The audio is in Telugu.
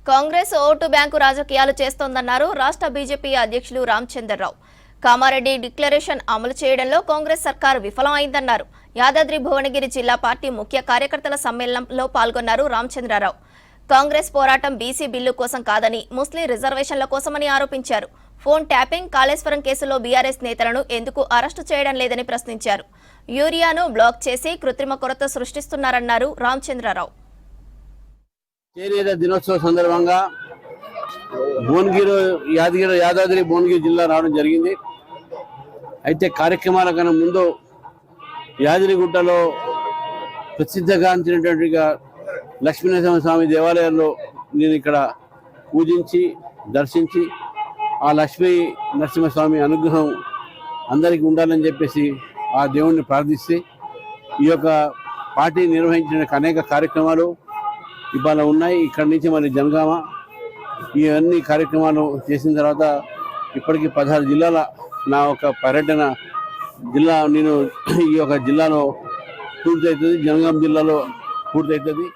కాంగ్రెస్ ఓటు బ్యాంకు రాజకీయాలు చేస్తోందన్నారు రాష్ట్ర బీజేపీ అధ్యక్షులు రామచంద్రరావు. కామారెడ్డి డిక్లరేషన్ అమలు చేయడంలో కాంగ్రెస్ సర్కారు విఫలమైందన్నారు. యాదాద్రి భువనగిరి జిల్లా పార్టీ ముఖ్య కార్యకర్తల సమ్మేళనంలో పాల్గొన్నారు రామచంద్రరావు. కాంగ్రెస్ పోరాటం బీసీ బిల్లు కోసం కాదని ముస్లిం రిజర్వేషన్ల కోసమని ఆరోపించారు. ఫోన్ ట్యాపింగ్, కాళేశ్వరం కేసులో బీఆర్ఎస్ నేతలను ఎందుకు అరెస్టు చేయడం లేదని ప్రశ్నించారు. యూరియాను బ్లాక్ చేసి కృత్రిమ కొరత సృష్టిస్తున్నారన్నారు రామచంద్రరావు. చేనేత దినోత్సవ సందర్భంగా యాదాద్రి భువనగిరి జిల్లా రావడం జరిగింది. అయితే కార్యక్రమాల కన్నా ముందు యాదగిరిగుట్టలో ప్రసిద్ధగాంచినటువంటి లక్ష్మీనరసింహస్వామి దేవాలయంలో నేను ఇక్కడ పూజించి దర్శించి ఆ లక్ష్మీ నరసింహస్వామి అనుగ్రహం అందరికీ ఉండాలని చెప్పేసి ఆ దేవుణ్ణి ప్రార్థిస్తే ఈ యొక్క పార్టీ నిర్వహించిన అనేక కార్యక్రమాలు ఇవాళ ఉన్నాయి. ఇక్కడి నుంచి మరి జనగామ ఇవన్నీ కార్యక్రమాలు చేసిన తర్వాత ఇప్పటికీ 16 జిల్లాల నా ఒక పర్యటన నేను ఈ యొక్క జిల్లాలో పూర్తవుతుంది. జనగామ జిల్లాలో పూర్తవుతుంది.